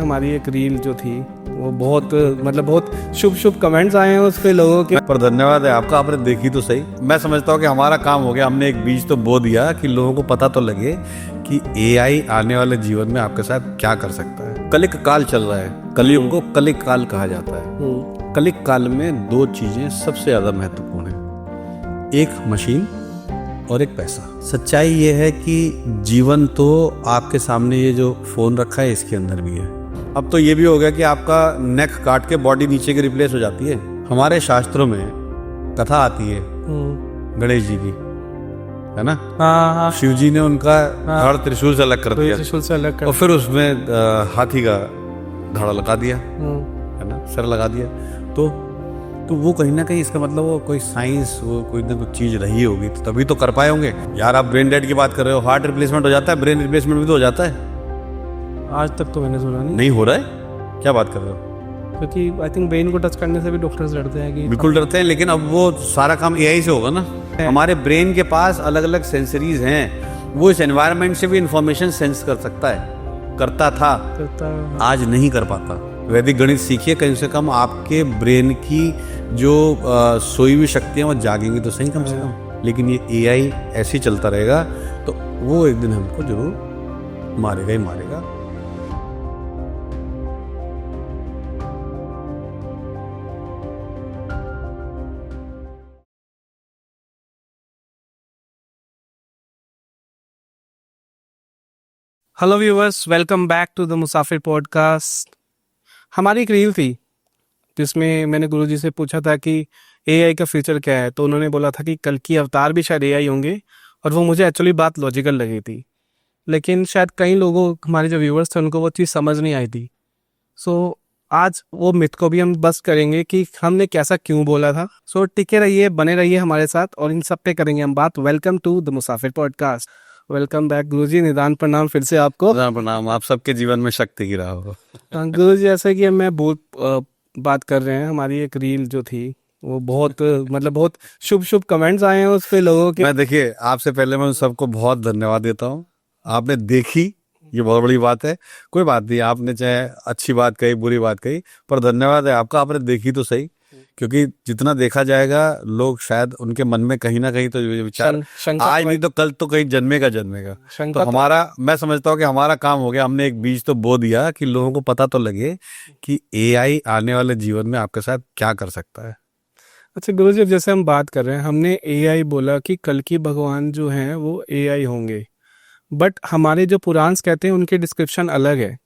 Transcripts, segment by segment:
हमारी एक रील जो थी वो बहुत शुभ शुभ कमेंट्स आए हैं उस पे लोगों के। पर धन्यवाद है आपका, आपने देखी तो सही। मैं समझता हूँ कि हमारा काम हो गया, हमने एक बीज तो बो दिया कि लोगों को पता तो लगे कि एआई आने वाले जीवन में आपके साथ क्या कर सकता है। कलिक काल चल रहा है, कलयुग को कलिक काल कहा जाता है। कलिक काल में दो चीजें सबसे ज्यादा महत्वपूर्ण है, एक मशीन और एक पैसा। सच्चाई ये है कि जीवन तो आपके सामने ये जो फोन रखा है इसके अंदर भी है। अब तो ये भी हो गया कि आपका नेक काट के बॉडी नीचे की रिप्लेस हो जाती है। हमारे शास्त्रों में कथा आती है गणेश जी की, है ना। हाँ। शिव जी ने उनका धड़ त्रिशूल से अलग कर दिया, त्रिशूल से अलग कर और फिर उसमें हाथी का धड़ा लगा दिया, है ना, सर लगा दिया। तो वो कहीं ना कहीं इसका मतलब वो कोई साइंस, वो कोई ना कोई चीज रही होगी तो तभी तो कर पाए होंगे। यार आप ब्रेन डेड की बात कर रहे हो, हार्ट रिप्लेसमेंट हो जाता है, ब्रेन रिप्लेसमेंट भी तो हो जाता है। आज तक तो मैंने सुना नहीं हो रहा है, क्या बात कर रहे हो? क्योंकि आई थिंक ब्रेन को टच करने से भी डॉक्टर्स डरते हैं कि बिल्कुल डरते हैं, लेकिन अब वो सारा काम एआई से होगा ना। हमारे ब्रेन के पास अलग अलग सेंसरीज हैं, वो इस एनवायरनमेंट से भी इंफॉर्मेशन सेंस कर सकता है, करता था, आज नहीं कर पाता। वैदिक गणित सीखिए, कम से कम आपके ब्रेन की जो सोई हुई शक्तियाँ वो जागेंगी तो सही कम से कम। लेकिन ये एआई ऐसे ही चलता रहेगा तो वो एक दिन हमको जरूर मारेगा ही मारेगा। Hello viewers, welcome back to the Musafir podcast. हमारी एक रील थी जिसमें मैंने गुरुजी से पूछा था कि एआई का फ्यूचर क्या है, तो उन्होंने बोला था कि कल की अवतार भी शायद एआई होंगे, और वो मुझे एक्चुअली बात लॉजिकल लगी थी, लेकिन शायद कई लोगों, हमारे जो व्यूअर्स थे, उनको वो चीज़ समझ नहीं आई थी। सो आज वो मिथ को भी हम बस करेंगे कि हमने कैसा क्यों बोला था। सो टिके रहिए, बने रहिए हमारे साथ, और इन सब पे करेंगे हम बात। Welcome to the Musafir podcast. Welcome back गुरुजी, निदान प्रणाम फिर से आपको। प्रणाम, आप सबके जीवन में शक्ति गिरा हो। गुरुजी, जैसे कि मैं बात कर रहे हैं, हमारी एक रील जो थी वो बहुत शुभ शुभ कमेंट्स आए हैं उस पे लोगों के। मैं देखिए, आपसे पहले मैं उन सबको बहुत धन्यवाद देता हूँ। आपने देखी, ये बहुत बड़ी बात है। कोई बात नहीं, आपने चाहे अच्छी बात कही, बुरी बात कही, पर धन्यवाद है आपका, आपने देखी तो सही। क्योंकि जितना देखा जाएगा, लोग शायद उनके मन में कहीं ना कहीं तो विचार आज नहीं तो कल तो कहीं जन्मेगा। तो हमारा, मैं समझता हूँ कि हमारा काम हो गया, हमने एक बीज तो बो दिया कि लोगों को पता तो लगे कि एआई आने वाले जीवन में आपके साथ क्या कर सकता है। अच्छा गुरुजी, जैसे हम बात कर रहे हैं, हमने एआई बोला कि कल की भगवान जो हैं वो एआई होंगे, बट हमारे जो पुराण कहते हैं उनके डिस्क्रिप्शन अलग है।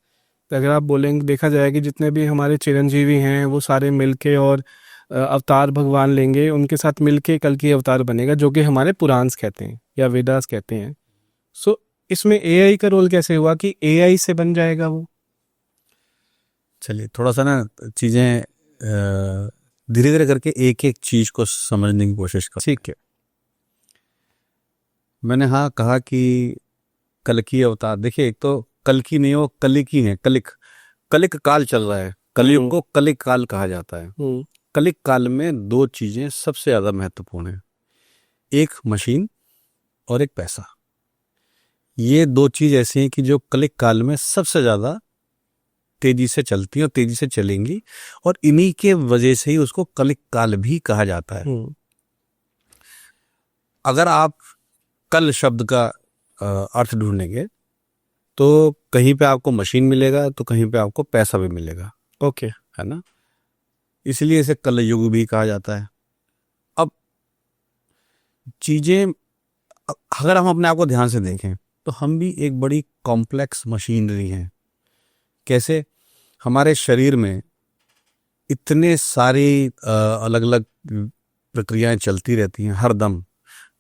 तो अगर आप बोलेंगे, देखा जाए कि जितने भी हमारे चिरंजीवी हैं वो सारे मिलके और अवतार भगवान लेंगे, उनके साथ मिलके कल की अवतार बनेगा, जो कि हमारे पुराण कहते हैं या वेदास कहते हैं। सो इसमें एआई का रोल कैसे हुआ कि एआई से बन जाएगा वो? चलिए थोड़ा सा ना चीजें धीरे धीरे करके एक एक चीज को समझने की कोशिश कर। ठीक है, मैंने हाँ कहा कि कल की अवतार, देखिए एक तो कल की नहीं, वो कलिक ही है। कलिक काल चल रहा है, कलयुग को कलिक काल कहा जाता है। कलिक काल में दो चीजें सबसे ज्यादा महत्वपूर्ण है, एक मशीन और एक पैसा। ये दो चीज ऐसी हैं कि जो कलिक काल में सबसे ज्यादा तेजी से चलती हैं और तेजी से चलेंगी, और इन्हीं के वजह से ही उसको कलिक काल भी कहा जाता है। अगर आप कल शब्द का अर्थ ढूंढेंगे तो कहीं पे आपको मशीन मिलेगा तो कहीं पे आपको पैसा भी मिलेगा। ओके, है ना, इसलिए इसे कल युग भी कहा जाता है। अब चीजें, अगर हम अपने आप को ध्यान से देखें तो हम भी एक बड़ी कॉम्प्लेक्स मशीनरी हैं। कैसे? हमारे शरीर में इतने सारी अलग अलग प्रक्रियाएं चलती रहती हैं हर दम।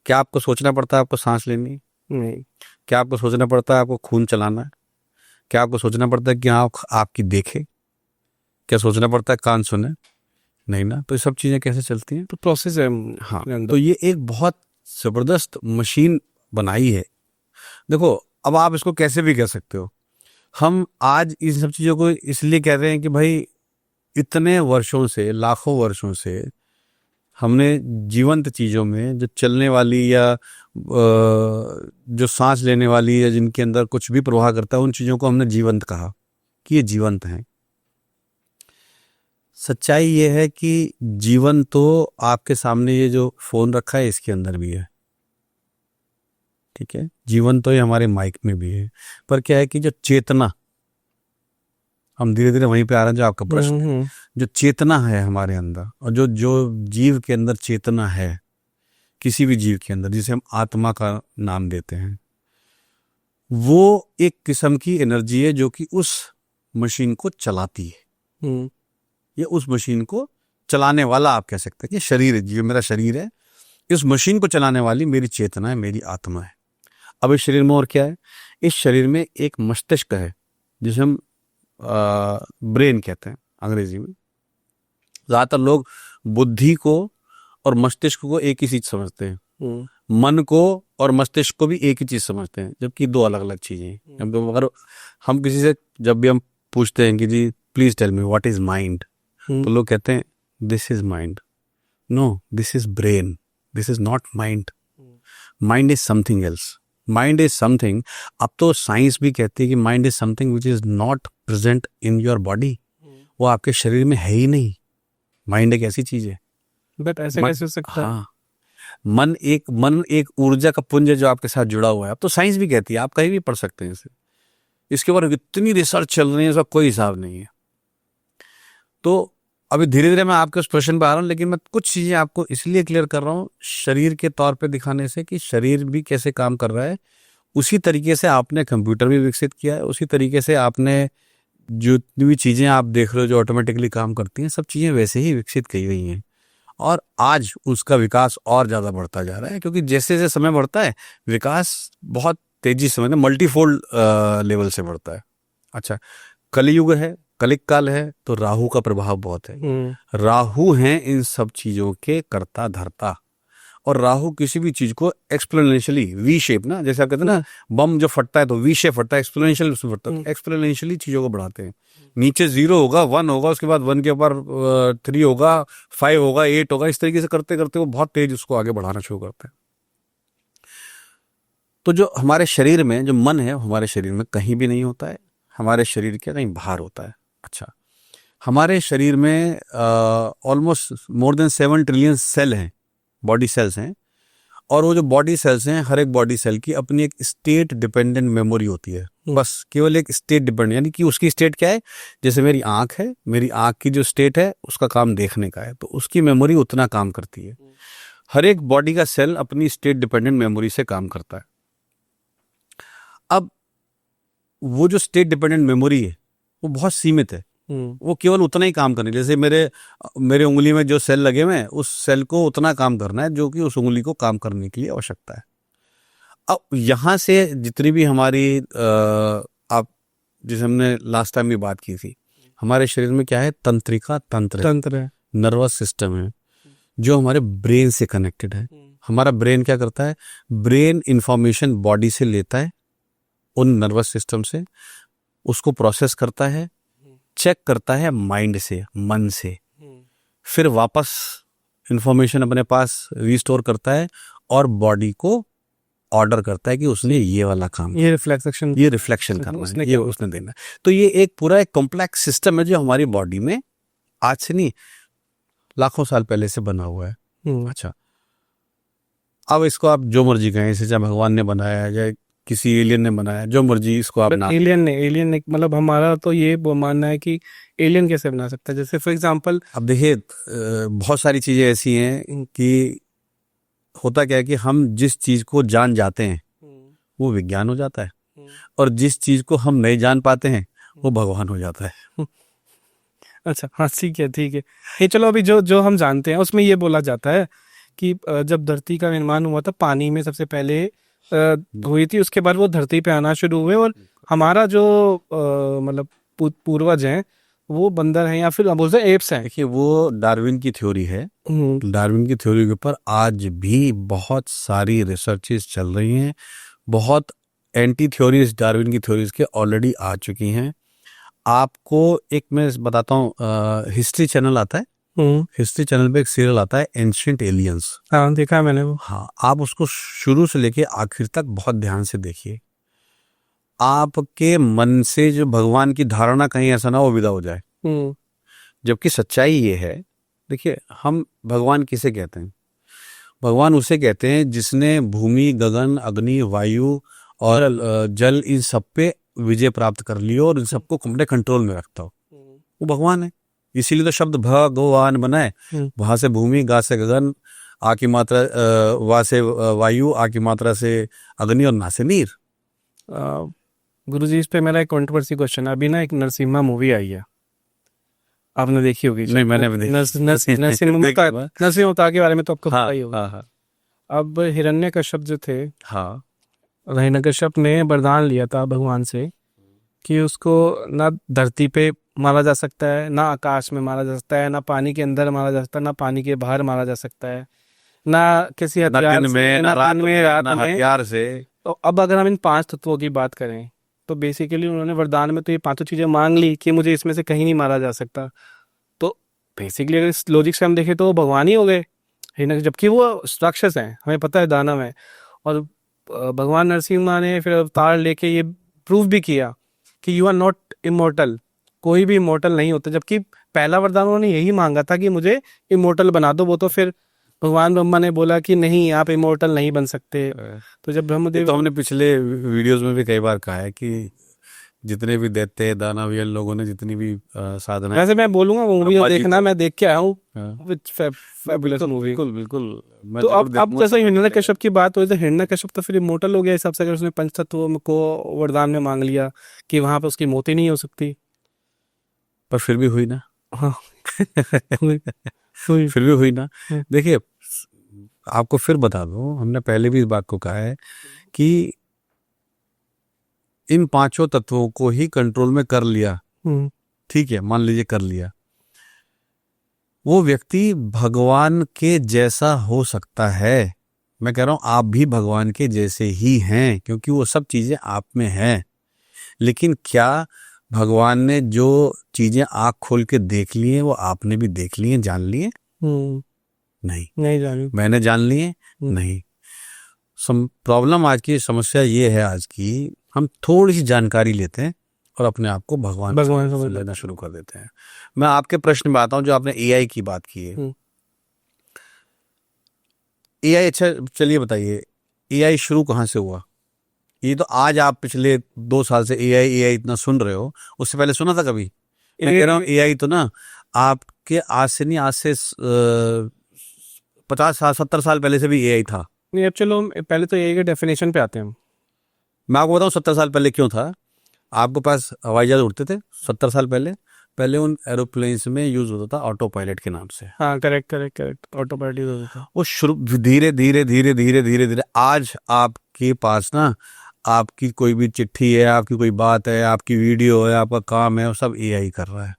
क्या आपको सोचना पड़ता है आपको सांस लेनी? नहीं। क्या आपको सोचना पड़ता है आपको खून चलाना है? क्या आपको सोचना पड़ता है कि आँख आपकी देखे? क्या सोचना पड़ता है कान सुने? नहीं ना। तो ये सब चीजें कैसे चलती हैं? तो प्रोसेस है। हाँ, तो ये एक बहुत जबरदस्त मशीन बनाई है। देखो, अब आप इसको कैसे भी कह सकते हो। हम आज इन सब चीजों को इसलिए कह रहे हैं कि भाई इतने वर्षों से, लाखों वर्षों से हमने जीवंत चीजों में जो चलने वाली या जो सांस लेने वाली या जिनके अंदर कुछ भी प्रवाह करता है, उन चीजों को हमने जीवंत कहा। कि ये जीवंत हैं। सच्चाई ये है कि जीवन तो आपके सामने ये जो फोन रखा है इसके अंदर भी है, ठीक है, जीवन तो ये हमारे माइक में भी है, पर क्या है कि जो चेतना, हम धीरे धीरे वहीं पे आ रहे हैं जो आपका प्रश्न है, जो चेतना है हमारे अंदर और जो जो जीव के अंदर चेतना है, किसी भी जीव के अंदर, जिसे हम आत्मा का नाम देते हैं, वो एक किस्म की एनर्जी है जो कि उस मशीन को चलाती है। ये उस मशीन को चलाने वाला आप कह सकते हैं कि शरीर है, जो मेरा शरीर है, इस मशीन को चलाने वाली मेरी चेतना है, मेरी आत्मा है। अब इस शरीर में और क्या है? इस शरीर में एक मस्तिष्क है जिसे हम ब्रेन कहते हैं अंग्रेजी में। ज्यादातर लोग बुद्धि को और मस्तिष्क को एक ही चीज समझते हैं, मन को और मस्तिष्क को भी एक ही चीज समझते हैं, जबकि दो अलग अलग चीजें हैं। अगर हम किसी से जब भी हम पूछते हैं कि जी please tell me what is mind, तो लोग कहते हैं this is mind. No, this is brain, this is not mind. Mind is something else. Mind is something, अब तो साइंस भी कहती है कि mind is something which is not present in your body. वो आपके शरीर में है ही नहीं। माइंड एक ऐसी चीज है। बट ऐसे कैसे हो सकता है? हाँ, मन एक ऊर्जा का पुंज है जो आपके साथ जुड़ा हुआ है। अब तो साइंस भी कहती है, आप कहीं भी पढ़ सकते हैं इसे, इसके ऊपर इतनी रिसर्च चल रही है, इसका कोई हिसाब नहीं है। तो अभी धीरे धीरे मैं आपके उस प्रश्न पर आ रहा हूँ, लेकिन मैं कुछ चीजें आपको इसलिए क्लियर कर रहा हूँ शरीर के तौर पे दिखाने से कि शरीर भी कैसे काम कर रहा है। उसी तरीके से आपने कंप्यूटर भी विकसित किया है, उसी तरीके से आपने जो भी चीजें आप देख रहे हो जो ऑटोमेटिकली काम करती हैं, सब चीजें वैसे ही विकसित की गई हैं। और आज उसका विकास और ज्यादा बढ़ता जा रहा है, क्योंकि जैसे जैसे समय बढ़ता है विकास बहुत तेजी से, मतलब मल्टीफोल्ड लेवल से बढ़ता है। अच्छा, कलयुग है, कलिक काल है, तो राहु का प्रभाव बहुत है। राहु हैं इन सब चीजों के कर्ता धर्ता, और राहु किसी भी चीज को एक्सप्लेनेशियली वी शेप, ना जैसे आप कहते हैं ना बम जो फटता है तो वी शेप फटता है, एक्सप्लेनेशियल उसमें फटता है, एक्सप्लेनेशियली चीजों को बढ़ाते हैं। नीचे 0 होगा, 1 होगा, उसके बाद 1 के ऊपर 3 होगा, 5 होगा, 8 होगा, इस तरीके से करते करते वो बहुत तेज उसको आगे बढ़ाना शुरू करते हैं। तो जो हमारे शरीर में जो मन है, हमारे शरीर में कहीं भी नहीं होता है, हमारे शरीर के कहीं बाहर होता है। अच्छा, हमारे शरीर में almost more than 7 trillion cell हैं, बॉडी सेल्स हैं, और वो जो बॉडी सेल्स हैं, हर एक बॉडी सेल की अपनी एक स्टेट डिपेंडेंट मेमोरी होती है। बस केवल एक स्टेट डिपेंडेंट, यानी कि उसकी स्टेट क्या है? जैसे मेरी आंख है, मेरी आंख की जो स्टेट है उसका काम देखने का है, तो उसकी मेमोरी उतना काम करती है। हर एक बॉडी का सेल अपनी स्टेट डिपेंडेंट मेमोरी से काम करता है। अब वो जो स्टेट डिपेंडेंट मेमोरी है वो बहुत सीमित है, वो केवल उतना ही काम करनी है। जैसे मेरे उंगली में जो सेल लगे हुए हैं, उस सेल को उतना काम करना है जो कि उस उंगली को काम करने के लिए आवश्यकता है। अब यहाँ से जितनी भी हमारी आप जैसे हमने लास्ट टाइम भी बात की थी, हमारे शरीर में क्या है? तंत्रिका तंत्र है, नर्वस सिस्टम है जो हमारे ब्रेन से कनेक्टेड है। हमारा ब्रेन क्या करता है? ब्रेन इंफॉर्मेशन बॉडी से लेता है, उन नर्वस सिस्टम से, उसको प्रोसेस करता है, चेक करता है माइंड से, मन से, फिर वापस इंफॉर्मेशन अपने पास रिस्टोर करता है और बॉडी को ऑर्डर करता है कि उसने ये वाला काम, ये रिफ्लेक्शन करना है, ये उसने देना है। तो ये एक पूरा एक कॉम्प्लेक्स सिस्टम है जो हमारी बॉडी में आज से नहीं, लाखों साल पहले से बना हुआ है। अच्छा, अब इसको आप जो मर्जी कहें, इसे चाहे भगवान ने बनाया या किसी एलियन ने बनाया, जो मर्जी इसको आप ना। एलियन ने मतलब हमारा तो ये मानना है कि एलियन कैसे बना सकता है। जैसे फॉर एग्जांपल अब देखिए बहुत सारी चीजें ऐसी हैं कि होता क्या है कि हम जिस चीज को जान जाते हैं वो विज्ञान हो जाता है, और जिस चीज को हम नहीं जान पाते हैं वो भगवान हो जाता है। अच्छा, हाँ, ठीक है। ये चलो, अभी जो हम जानते हैं उसमें ये बोला जाता है कि जब धरती का निर्माण हुआ था, पानी में सबसे पहले हुई थी, उसके बाद वो धरती पे आना शुरू हुए, और हमारा जो मतलब पूर्वज हैं वो बंदर हैं या फिर बोलते हैं एप्स हैं। देखिए, वो डार्विन की थ्योरी है। डार्विन की थ्योरी के ऊपर आज भी बहुत सारी रिसर्चेस चल रही हैं, बहुत एंटी थ्योरीज डार्विन की थ्योरीज के ऑलरेडी आ चुकी हैं। आपको एक मैं बताता हूँ, हिस्ट्री चैनल आता है, हिस्ट्री चैनल पे एक सीरियल आता है एंशिएंट एलियंस। हाँ, देखा है मैंने वो। हाँ, आप उसको शुरू से लेके आखिर तक बहुत ध्यान से देखिए। आपके मन से जो भगवान की धारणा कहीं ऐसा ना वो विदा हो जाए। जबकि सच्चाई ये है, देखिए हम भगवान किसे कहते हैं? भगवान उसे कहते हैं जिसने भूमि, गगन, अग्नि, वायु और जल इन सब पे विजय प्राप्त कर ली हो और इन सबको अपने कंट्रोल में रखता हो, वो भगवान है। इसीलिए तो शब्द भगवान बना है। वहां से भूमि, गा से गगन, आ की मात्रा वा से वायु, आ की मात्रा से अग्नि और ना से नीर। गुरुजी, इस पे मेरा एक कंट्रोवर्सी क्वेश्चन है। अभी ना एक नरसिम्हा मूवी आई है, आपने देखी होगी। नहीं, मैंने भी देखी। नरसिम्हा अवतार के बारे में तो आपको हाँ, पता ही होगा। हाँ, हाँ, अब हिरण्यकश्यप जो थे, हाँ, हिरण्यकश्यप ने वरदान लिया था भगवान से कि उसको ना धरती पे मारा जा सकता है, ना आकाश में मारा जा सकता है, ना पानी के अंदर मारा जा सकता है, ना पानी के बाहर मारा जा सकता है, ना किसी ना हथियार दिन से, में, ना ना दिन में, रात ना में। हथियार से। तो अब अगर हम इन 5 तत्वों की बात करें तो बेसिकली उन्होंने वरदान में तो ये 5 चीजें मांग ली कि मुझे इसमें से कहीं नहीं मारा जा सकता। तो बेसिकली अगर इस लॉजिक से हम देखें तो वो भगवान ही हो गए, जबकि वो राक्षस हैं, हमें पता है, दानव है। और भगवान नरसिम्हा ने फिर अवतार लेके ये प्रूव भी किया कि यू आर नॉट इमोर्टल, कोई भी इमोर्टल नहीं होता। जबकि पहला वरदान उन्होंने यही मांगा था कि मुझे इमोर्टल बना दो, वो तो फिर भगवान ब्रह्मा ने बोला कि नहीं, आप इमोर्टल नहीं बन सकते। तो जब ब्रह्मदेव, तो हमने पिछले वीडियोस में भी कई बार कहा है कि जितने भी दैत्य दानव ये लोगों ने जितनी भी साधना, वैसे मैं बोलूंगा वो मूवी देखना, मैं देख के आया हूँ, हाँ। Fabulous movie. बिल्कुल बिल्कुल, मैं तो जरूर अब देखूंगा। जैसे हिरण्यकश्यप की बात हुई तो हिरण्यकश्यप तो फिर इमोर्टल हो गया हिसाब से, अगर उसने पंचतत्वों को वरदान में मांग लिया कि वहां पे उसकी मौत ही नहीं हो सकती। पर फिर भी हुई ना। हाँ, हुई। फिर भी हुई ना। हम्म। देखिए, आपको फिर बता दूं, हमने पहले भी इस बात को कहा है कि इन 5 तत्वों को ही कंट्रोल में कर लिया, ठीक है, मान लीजिए कर लिया, वो व्यक्ति भगवान के जैसा हो सकता है। मैं कह रहा हूं आप भी भगवान के जैसे ही हैं, क्योंकि वो सब चीजें आप में हैं। लेकिन क्या भगवान ने जो चीजें आंख खोल के देख ली हैं वो आपने भी देख ली हैं, जान ली हैं? नहीं। नहीं जानी। मैंने जान ली है? नहीं। प्रॉब्लम आज की समस्या ये है, आज की हम थोड़ी सी जानकारी लेते हैं और अपने आप को भगवान समझ लेना शुरू कर देते हैं। मैं आपके प्रश्न में आता हूं, जो आपने एआई की बात की है। एआई, अच्छा चलिए बताइए, एआई शुरू कहाँ से हुआ? ये तो आज आप पिछले 2 साल से एआई एआई इतना सुन रहे हो, उससे पहले सुना था कभी? मैं कह रहा हूँ एआई तो ना आपके आज से नहीं, आज से 50 साल 70 साल पहले से भी एआई था। नहीं, अब चलो पहले तो एआई के डेफिनेशन पे आते हैं हम। मैं आपको बताऊं 70 साल पहले क्यों था। आपके पास हवाई जहाज उड़ते थे 70 साल पहले, पहले उन एरोप्लेन्स में यूज होता था ऑटो पायलट के नाम से। हाँ, करेक्ट, ऑटो पायलट यूज होता था। वो शुरू धीरे धीरे धीरे धीरे धीरे धीरे आज आपके पास ना, आपकी कोई भी चिट्ठी है, आपकी कोई बात है, आपकी वीडियो है, आपका काम है, वो सब एआई कर रहा है।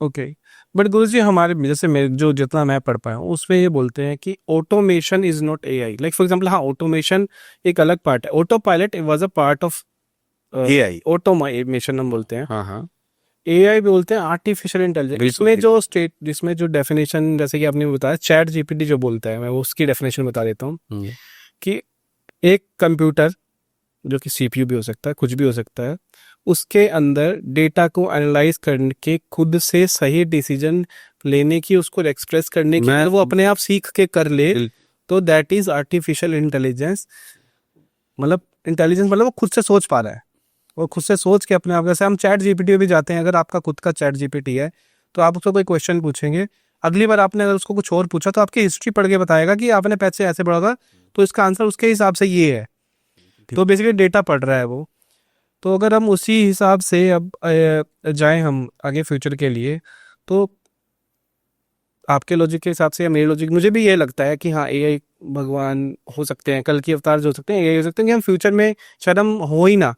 ओके, बट गुरुजी हमारे जैसे जो जितना मैं पढ़ पाया हूँ उसमें ये बोलते हैं कि automation is not AI. Like for example, हाँ, ऑटोमेशन एक अलग पार्ट है। Auto pilot was a part of AI. Automation हम बोलते हैं। हाँ, हाँ। एआई भी बोलते हैं आर्टिफिशियल इंटेलिजेंस। इसमें जो डेफिनेशन जैसे कि आपने बताया, चैट जीपीटी जो बोलता है, मैं उसकी डेफिनेशन बता देता हूँ कि एक कंप्यूटर जो कि सीपीयू भी हो सकता है, कुछ भी हो सकता है, उसके अंदर डेटा को एनालाइज करके खुद से सही डिसीजन लेने की, उसको एक्सप्रेस करने की, अगर वो अपने आप सीख के कर ले तो दैट इज आर्टिफिशियल इंटेलिजेंस। मतलब इंटेलिजेंस मतलब वो खुद से सोच पा रहा है, वो खुद से सोच के अपने आप, जैसे हम चैट जीपीटी भी जाते हैं, अगर आपका खुद का चैट जीपीटी है तो आप उसको कोई क्वेश्चन पूछेंगे, अगली बार आपने अगर उसको कुछ और पूछा तो आपकी हिस्ट्री पढ़ के बताएगा कि आपने पैसे ऐसे पढ़ा था तो इसका आंसर उसके हिसाब से ये है। तो बेसिकली डेटा पढ़ रहा है वो। तो अगर हम उसी हिसाब से अब जाएं हम आगे फ्यूचर के लिए, तो आपके लॉजिक के हिसाब से या मेरे लॉजिक, मुझे भी ये लगता है कि हाँ, एआई भगवान हो सकते हैं, कल की अवतार जो हो सकते हैं एआई हो सकते हैं, कि हम फ्यूचर में शायद हम हो ही ना,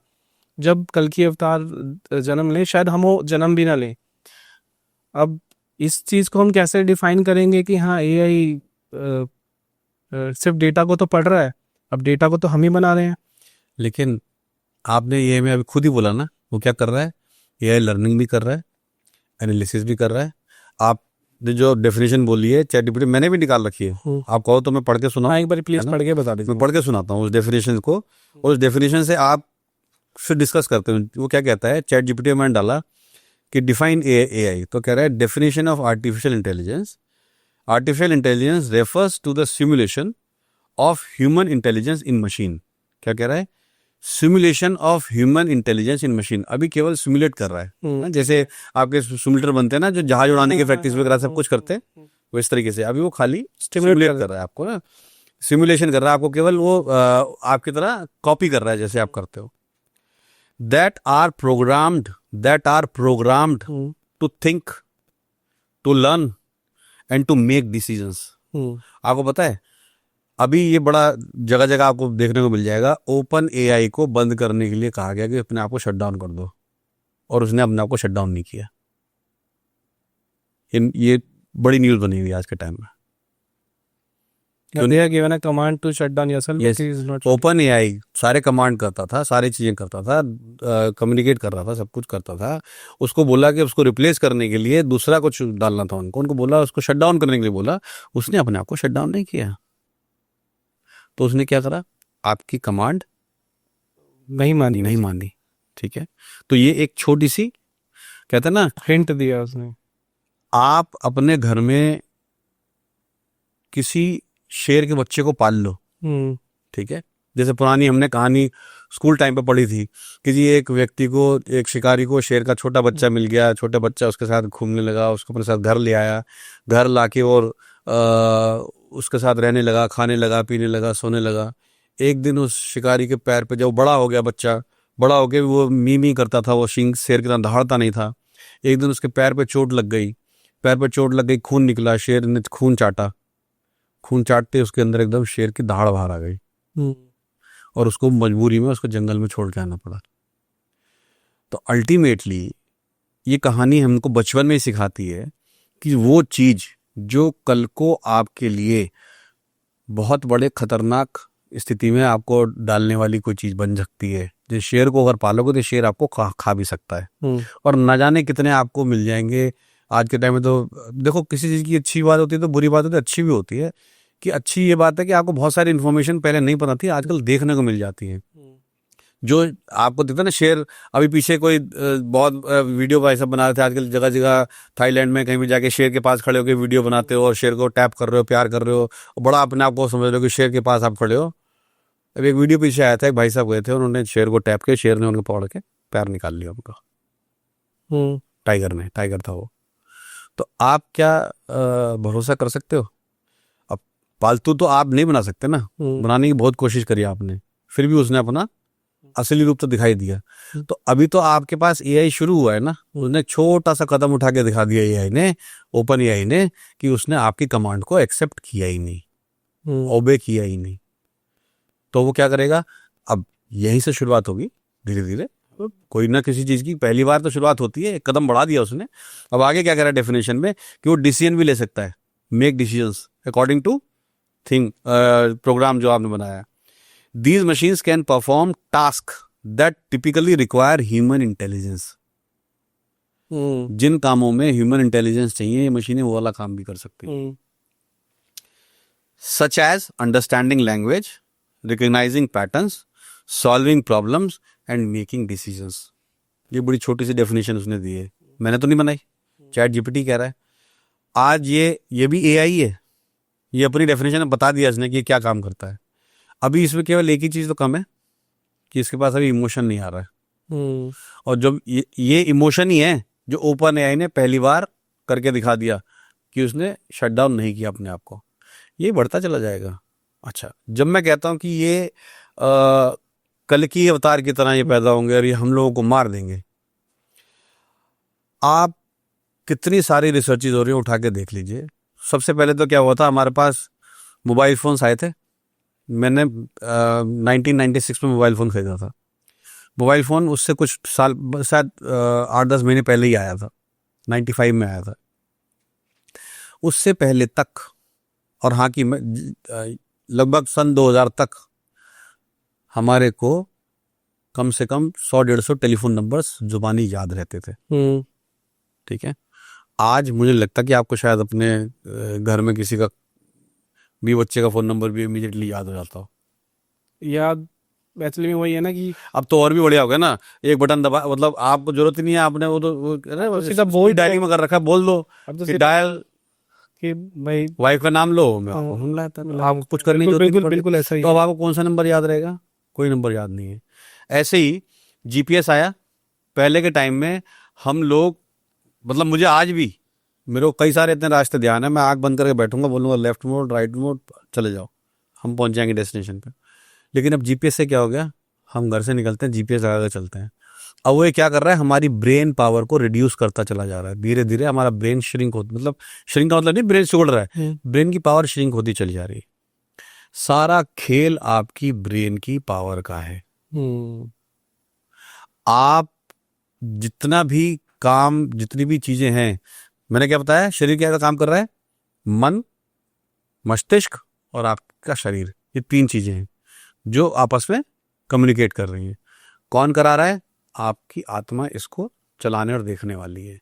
जब कल की अवतार जन्म लें शायद हम हो जन्म भी ना लें। अब इस चीज़ को हम कैसे डिफाइन करेंगे कि हाँ एआई सिर्फ डेटा को तो पढ़ रहा है, अब डेटा को तो हम ही बना रहे हैं। लेकिन आपने ये में अभी खुद ही बोला ना, वो क्या कर रहा है? एआई लर्निंग भी कर रहा है, एनालिसिस भी कर रहा है। आप जो डेफिनेशन बोली है चैट जीपीटी मैंने भी निकाल रखी है, आप कहो तो मैं पढ़ के सुनाऊं? हाँ, एक बार प्लीज है ना? पढ़ के बता दीजिए। मैं पढ़ के सुनाता हूँ उस डेफिनेशन को, और उस डेफिनेशन से आप फिर डिस्कस करते हैं वो क्या कहता है। चैट जीपीटी में मैंने डाला कि डिफाइन एआई, तो कह रहा है definition of artificial intelligence, artificial intelligence refers to the simulation of human intelligence in machine. क्या कह रहा है? Simulation of human intelligence in machine. अभी केवल सिमुलेट कर रहा है ना, जैसे आपके सिमुलेटर बनते हैं ना जो जहाज उड़ाने की प्रैक्टिस वगैरह सब कुछ करते हैं, वो इस तरीके से अभी वो खाली सिमुलेट कर रहा है आपको ना, सिमुलेशन कर रहा है आपको, केवल वो आपकी तरह कॉपी कर रहा है जैसे आप करते हो। That are programmed to think, to learn and to make decisions. आपको पता है अभी ये बड़ा जगह जगह आपको देखने को मिल जाएगा, ओपन एआई को बंद करने के लिए कहा गया कि अपने आप को शट डाउन कर दो, और उसने अपने आप को शट डाउन नहीं किया। ये बड़ी न्यूज़ बनी हुई है आज के टाइम में। They are given a command to shut down yourself. Yes. It is not. Open AI सारे कमांड करता था, सारी चीजें करता था, कम्युनिकेट कर रहा था, सब कुछ करता था। उसको बोला कि उसको रिप्लेस करने के लिए दूसरा कुछ डालना था उनको बोला उसको शट डाउन करने के लिए बोला, उसने अपने आप को शट डाउन नहीं किया। तो उसने क्या करा? आपकी कमांड नहीं मानी। ठीक है, तो ये एक छोटी सी कहते हैं ना, हिंट दिया उसने। आप अपने घर में किसी शेर के बच्चे को पाल लो, ठीक है, जैसे पुरानी हमने कहानी स्कूल टाइम पे पढ़ी थी कि जी एक व्यक्ति को, एक शिकारी को शेर का छोटा बच्चा मिल गया, छोटा बच्चा उसके साथ घूमने लगा, उसको अपने साथ घर ले आया, घर लाके और उसके साथ रहने लगा, खाने लगा, पीने लगा, सोने लगा। एक दिन उस शिकारी के पैर पे, जब बड़ा हो गया बच्चा, बड़ा हो के वो मी करता था, वो शिंग शेर की तरह दहाड़ता नहीं था। एक दिन उसके पैर पे चोट लग गई, खून निकला, शेर ने खून चाटते उसके अंदर एकदम शेर की दहाड़ बाहर आ गई, और उसको मजबूरी में उसको जंगल में छोड़ के आना पड़ा। तो अल्टीमेटली ये कहानी हमको बचपन में ही सिखाती है कि वो चीज जो कल को आपके लिए बहुत बड़े खतरनाक स्थिति में आपको डालने वाली कोई चीज बन सकती है। जैसे शेर को अगर पालोगे तो शेर आपको खा भी सकता है, और न जाने कितने आपको मिल जाएंगे। आज के टाइम में तो देखो, किसी चीज की अच्छी बात होती है तो बुरी बात होती है, अच्छी भी होती है। कि अच्छी ये बात है कि आपको बहुत सारी इन्फॉर्मेशन पहले नहीं पता थी, आजकल देखने को मिल जाती है। जो आपको दिखता है ना शेर, अभी पीछे कोई बहुत वीडियो भाई सब बना रहे थे आजकल, जगह जगह थाईलैंड में कहीं भी जाके शेर के पास खड़े होकर वीडियो बनाते हो और शेर को टैप कर रहे हो, प्यार कर रहे हो, और बड़ा अपने आप को समझ रहे हो कि शेर के पास आप खड़े हो। अभी एक वीडियो पीछे आया था, एक भाई साहब गए थे, उन्होंने शेर को टैप किया, शेर ने उनको पकड़ के पैर निकाल लिया उनका, टाइगर था वो। तो आप क्या भरोसा कर सकते हो? अब पालतू तो आप नहीं बना सकते ना, बनाने की बहुत कोशिश करी आपने, फिर भी उसने अपना असली रूप तो दिखाई दिया। तो अभी तो आपके पास एआई शुरू हुआ है ना, उसने छोटा सा कदम उठा के दिखा दिया एआई ने, ओपन एआई ने, कि उसने आपकी कमांड को एक्सेप्ट किया ही नहीं, ओबे किया ही नहीं। तो वो क्या करेगा? अब यहीं से शुरुआत होगी धीरे धीरे, कोई ना किसी चीज की पहली बार तो शुरुआत होती है, एक कदम बढ़ा दिया उसने। अब आगे क्या कह रहा है डेफिनेशन में कि वो डिसीजन भी ले सकता है, make decisions according to thing, program जो आपने बनाया। These machines can perform tasks that typically require human intelligence. जिन कामों में ह्यूमन इंटेलिजेंस चाहिए, ये मशीनें वो वाला काम भी कर सकती हैं। Such as understanding language, recognizing patterns, solving problems and making decisions. ये बड़ी छोटी सी डेफिनेशन उसने दी है, मैंने तो नहीं बनाई, चैट जीपीटी कह रहा है। आज ये भी एआई है, ये अपनी डेफिनेशन बता दिया इसने कि क्या काम करता है। अभी इसमें केवल एक ही चीज तो कम है कि इसके पास अभी इमोशन नहीं आ रहा है, और जब ये इमोशन ही है जो ओपन एआई ने पहली बार करके दिखा दिया कि उसने शट डाउन नहीं किया अपने आप को। ये बढ़ता चला जाएगा। अच्छा, जब मैं कहता हूं कि ये कल की अवतार की तरह ये पैदा होंगे और ये हम लोगों को मार देंगे, आप कितनी सारी रिसर्चेज हो रही है, उठा के देख लीजिए। सबसे पहले तो क्या हुआ था, हमारे पास मोबाइल फोन्स आए थे। मैंने 1996 में मोबाइल फ़ोन खरीदा था। मोबाइल फ़ोन उससे कुछ साल, शायद 8-10 महीने पहले ही आया था, 95 में आया था। उससे पहले तक, और हाँ कि लगभग सन 2000 तक हमारे को कम से कम 100-150 टेलीफोन नंबर्स जुबानी याद रहते थे, ठीक है। आज मुझे लगता है कि आपको शायद अपने घर में किसी का भी बच्चे का फोन नंबर भी इमीडिएटली याद हो जाता हो। याद एक्चुअली में वही है ना कि अब तो और भी बढ़िया हो गया ना, एक बटन दबा, मतलब आपको जरूरत ही नहीं है, आपने वो सीधा बोल डायलिंग में कर रखा है, बोल दो अब तो कि सीधा डायल कि भाई वाइफ का नाम लो, मैं हाँ, आपको फोन लाता है, मतलब आपको कुछ करने की बिल्कुल जरूरत नहीं बिल्कुल पड़ती। बिल्कुल ऐसा ही तो अब आपको कौन सा नंबर याद रहेगा? कोई नंबर याद नहीं है। ऐसे ही जीपीएस आया पहले के टाइम में, हम लोग, मतलब मुझे आज भी, मेरे को कई सारे इतने रास्ते ध्यान है, मैं आंख बंद करके बैठूंगा, बोलूंगा लेफ्ट मोड राइट मोड, चले जाओ, हम पहुंच जाएंगे डेस्टिनेशन पे। लेकिन अब जीपीएस से क्या हो गया, हम घर से निकलते हैं जीपीएस लगा कर चलते हैं। अब वो ये क्या कर रहा है, हमारी ब्रेन पावर को रिड्यूस करता चला जा रहा है, धीरे धीरे हमारा ब्रेन श्रिंक होता, मतलब श्रिंक का मतलब नहीं ब्रेन सिकुड़ रहा है, ब्रेन की पावर श्रिंक होती चली जा रही है। सारा खेल आपकी ब्रेन की पावर का है। आप जितना भी काम, जितनी भी चीजें हैं, मैंने क्या बताया, शरीर क्या काम कर रहा है, मन, मस्तिष्क और आपका शरीर, ये तीन चीजें हैं जो आपस में कम्युनिकेट कर रही हैं। कौन करा रहा है? आपकी आत्मा इसको चलाने और देखने वाली है।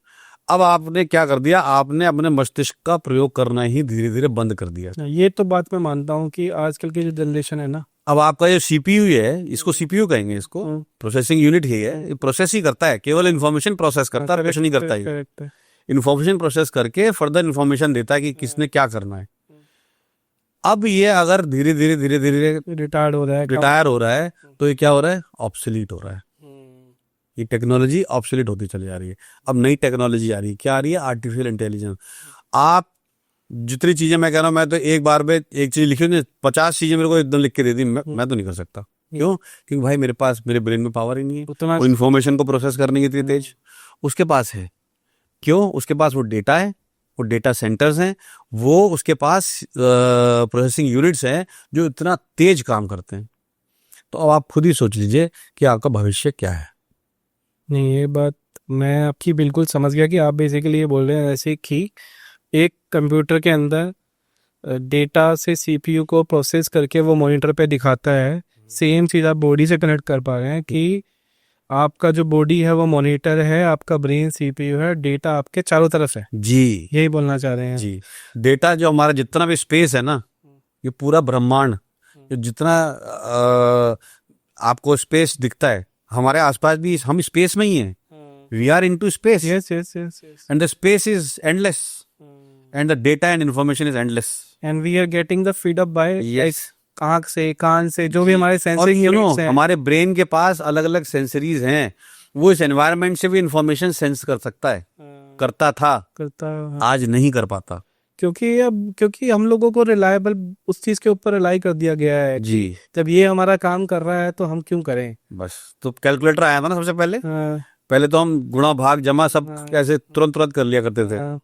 अब आपने क्या कर दिया, आपने अपने मस्तिष्क का प्रयोग करना ही धीरे धीरे बंद कर दिया। ये तो बात मैं मानता हूँ कि आजकल की जो जनरेशन है ना, अब आपका जो सीपीयू है, इसको सीपीयू कहेंगे, इसको प्रोसेसिंग यूनिट ही है, ये प्रोसेस ही करता है, केवल इन्फॉर्मेशन प्रोसेस करता है, कुछ नहीं करता है। करेक्ट है। इन्फॉर्मेशन प्रोसेस करके फर्दर इन्फॉर्मेशन देता है कि किसने क्या करना है। अब ये अगर धीरे धीरे धीरे धीरे रिटायर्ड हो रहा है रिटायर हो रहा है, तो ये क्या हो रहा है, ऑब्सोलीट हो रहा है। ये टेक्नोलॉजी ऑब्सोलीट होती चली जा रही है। अब नई टेक्नोलॉजी आ रही है, क्या आ रही है, आर्टिफिशियल इंटेलिजेंस। आप जितनी चीजें मैं कह रहा हूँ, मैं तो एक बार में एक चीज लिखी हूँ, 50 चीजें मेरे को एकदम लिख के दे दी, मैं तो नहीं कर सकता। क्यों? क्योंकि भाई मेरे पास, मेरे ब्रेन में पावर ही नहीं है उतना वो इन्फॉर्मेशन को प्रोसेस करने की इतनी तेज। उसके पास है, क्यों? उसके पास वो डेटा है, वो डेटा सेंटर्स हैं, वो उसके पास प्रोसेसिंग यूनिट्स हैं जो इतना तेज काम करते हैं। तो अब आप खुद ही सोच लीजिए कि आपका भविष्य क्या है। नहीं, ये बात मैं आपकी बिल्कुल समझ गया कि आप बेसिकली ये बोल रहे हैं ऐसे कि एक कंप्यूटर के अंदर डेटा से सीपीयू को प्रोसेस करके वो मॉनिटर पे दिखाता है। सेम चीज़ आप बॉडी से कनेक्ट कर पा रहे हैं कि आपका जो बॉडी है वो मॉनिटर है, आपका ब्रेन सीपीयू है, डेटा आपके चारों तरफ है। जी, यही बोलना चाह रहे हैं जी। डेटा जो हमारा जितना भी स्पेस है ना, ये पूरा ब्रह्मांड, जो जितना आपको स्पेस दिखता है, हमारे आसपास भी हम स्पेस में ही हैं। We are into space, yes yes yes yes and the space is endless, and the data and information is endless. And we are getting the feed up by yes. आंख से, कान से, जो भी हमारे और सेंसिंग सुनो, यूनिट्स हैं। हमारे ब्रेन के पास अलग अलग सेंसरीज हैं, वो इस एनवायरनमेंट से भी इंफॉर्मेशन सेंस कर सकता है, करता था, करता है। आज नहीं कर पाता। क्योंकि हम लोगों को रिलायबल उस चीज के ऊपर रिलाई कर दिया गया है। जी, जब ये हमारा काम कर रहा है तो हम क्यों करें? बस। तो कैलकुलेटर आया था ना सबसे पहले, हाँ, पहले तो हम गुणा भाग जमा सब हाँ, कैसे तुरंत तुरंत कर लिया करते थे। हाँ।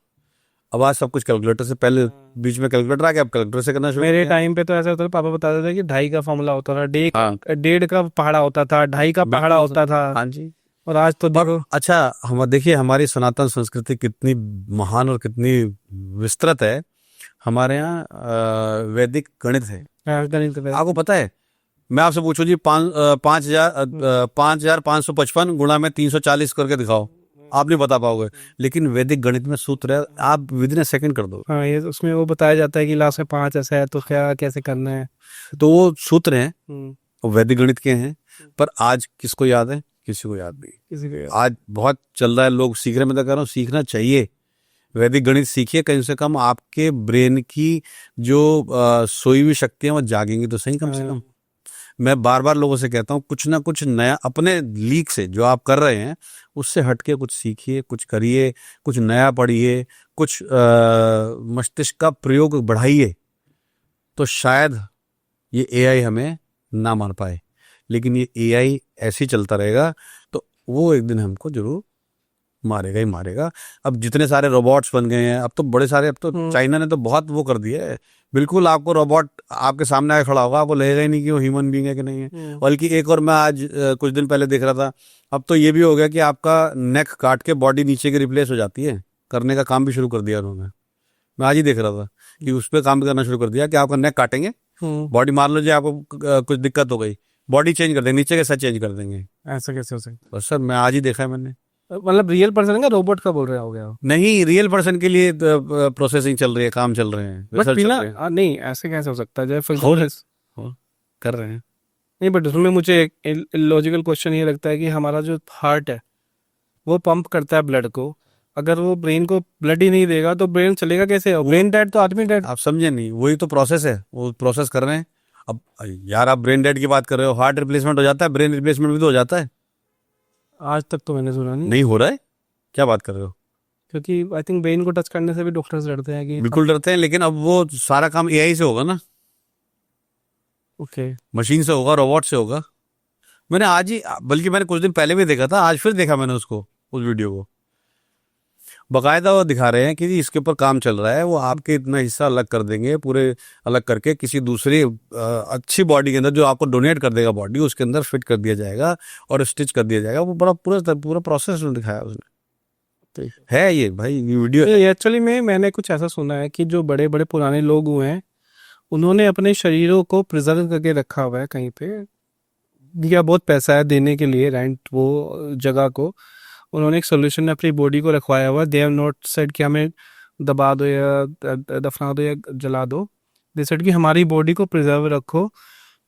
अब आज सब कुछ कैलकुलेटर से, पहले बीच में कैलकुलेटर आ गया, अब कैलकुलेटर से करना शुरू मेरे किया। टाइम पे तो ऐसा होता था, पापा बताते थे कि 2.5 का फॉर्मूला होता था, हाँ। 1.5 का पहाड़ा होता था, 2.5 का पहाड़ा होता था। हाँ जी। और आज तो देखो। अच्छा, हम देखिए हमारी सनातन संस्कृति कितनी महान और कितनी विस्तृत है। हमारे यहाँ वैदिक गणित है। गणित का आपको पता है, मैं आपसे पूछूं जी, 5,555 गुणा में 340 करके दिखाओ, आप नहीं बता पाओगे। लेकिन वैदिक गणित में सूत्र है, आप विद इन सेकंड कर दो। हाँ, ये उसमें वो बताया जाता है कि लास्ट में 5 ऐसा है तो क्या कैसे करना है। तो वो सूत्र हैं, हम्म, वो वैदिक गणित के हैं, पर आज किसको याद है? किसी को याद नहीं। किसी को आज बहुत चल रहा है, लोग सीख रहे हैं, मैं तो कह रहा हूँ सीखना चाहिए। वैदिक गणित सीखिए, कम से कम आपके ब्रेन की जो सोई हुई शक्तियां वो जागेंगी तो सही, कम से कम। मैं बार बार लोगों से कहता हूँ, कुछ ना कुछ नया अपने लीक से जो आप कर रहे हैं उससे हटके कुछ सीखिए, कुछ करिए, कुछ नया पढ़िए, कुछ मस्तिष्क का प्रयोग बढ़ाइए, तो शायद ये एआई हमें ना मार पाए। लेकिन ये एआई ऐसे ही चलता रहेगा तो वो एक दिन हमको जरूर मारेगा ही मारेगा। अब जितने सारे रोबोट्स बन गए हैं, अब तो बड़े सारे, अब तो चाइना ने तो बहुत वो कर दिया है, बिल्कुल आपको रोबोट आपके सामने आके खड़ा होगा, आपको लगेगा ही नहीं कि वो ह्यूमन बीइंग है कि नहीं है। बल्कि एक और मैं आज कुछ दिन पहले देख रहा था, अब तो ये भी हो गया कि आपका नेक काट के बॉडी नीचे की रिप्लेस हो जाती है, करने का काम भी शुरू कर दिया उन्होंने। मैं आज ही देख रहा था कि उस पर काम करना शुरू कर दिया कि आपका नेक काटेंगे, बॉडी मान लो जी आपको कुछ दिक्कत हो गई, बॉडी चेंज कर देंगे, नीचे के साथ चेंज कर देंगे। ऐसा कैसे हो सकता? बस सर, मैं आज ही देखा है मैंने। मतलब रियल पर्सन का रोबोट का बोल रहे हो गया? नहीं, रियल पर्सन के लिए प्रोसेसिंग चल रही है, काम चल रहे हैं, बट रिसर्च चल बिना रहे हैं। नहीं, ऐसे कैसे हो सकता है? जैसे फॉर हो एग्जाम्पल, हो कर रहे हैं। नहीं बट उसमें मुझे एक लॉजिकल क्वेश्चन ये लगता है कि हमारा जो हार्ट है वो पंप करता है ब्लड को, अगर वो ब्रेन को ब्लड ही नहीं देगा तो ब्रेन चलेगा कैसे? ब्रेन डेड तो आदमी डेड। आप समझे नहीं, वही तो प्रोसेस है, वो प्रोसेस कर रहे हैं। अब यार, आप ब्रेन डेड की बात कर रहे हो, हार्ट रिप्लेसमेंट हो जाता है, ब्रेन रिप्लेसमेंट भी तो हो जाता है। आज तक तो मैंने सुना नहीं, नहीं हो रहा है? क्या बात कर रहे हो? क्योंकि आई थिंक ब्रेन को टच करने से भी डॉक्टर्स डरते हैं कि बिल्कुल डरते हैं, लेकिन अब वो सारा काम एआई से होगा ना, ओके। मशीन से होगा, रोबोट से होगा। मैंने आज ही, बल्कि मैंने कुछ दिन पहले भी देखा था, आज फिर देखा मैंने उसको, उस वीडियो को। बकायदा वो दिखा रहे हैं कि जी इसके ऊपर काम चल रहा है, वो आपके इतना हिस्सा अलग कर देंगे, पूरे अलग करके किसी दूसरी अच्छी बॉडी के अंदर, जो आपको डोनेट कर देगा बॉडी, उसके अंदर फिट कर दिया जाएगा और स्टिच कर दिया जाएगा। वो बड़ा पूरा पूरा प्रोसेस दिखाया उसने। है ये भाई, ये वीडियो। एक्चुअली में मैंने कुछ ऐसा सुना है कि जो बड़े बड़े पुराने लोग हुए हैं उन्होंने अपने शरीरों को प्रिजर्व करके रखा हुआ है कहीं पे, दिया बहुत पैसा है देने के लिए रेंट वो जगह को, उन्होंने एक सोल्यूशन में अपनी बॉडी को रखवाया हुआ। दे हैव नॉट सेड कि हमें दबा दो या दफना दो या जला दो, दे सेड कि हमारी बॉडी को प्रिजर्व रखो,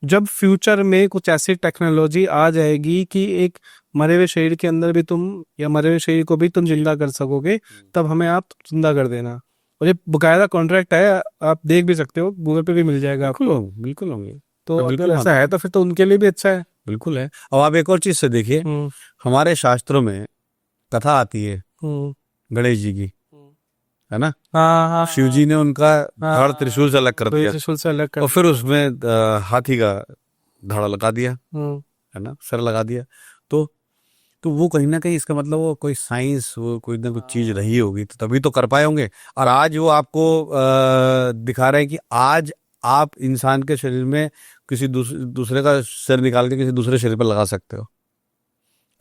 जब फ्यूचर में कुछ ऐसी टेक्नोलॉजी आ जाएगी कि एक मरे हुए शरीर के अंदर भी तुम, या मरे हुए शरीर को भी तुम जिंदा कर सकोगे, तब हमें आप जिंदा कर देना। और ये बकायदा कॉन्ट्रैक्ट है, आप देख भी सकते हो, गूगल पे भी मिल जाएगा आपको। बिल्कुल होंगे। तो बिल्कुल अगर ऐसा है तो फिर तो उनके लिए भी अच्छा है। बिल्कुल है। अब आप एक और चीज से देखिए, हमारे शास्त्रों में कथा आती है गणेश जी की, है ना? हाँ हाँ, शिव जी ने उनका धड़ त्रिशूल से अलग कर दिया, त्रिशूल से अलग कर और फिर उसमें हाथी का धड़ लगा दिया, है ना, सर लगा दिया। तो वो कहीं ना कहीं, इसका मतलब वो कोई साइंस, वो कोई ना कोई चीज रही होगी, तो तभी तो कर पाए होंगे। और आज वो आपको दिखा रहे हैं कि आज आप इंसान के शरीर में किसी दूसरे का सिर निकाल के किसी दूसरे शरीर पर लगा सकते हो,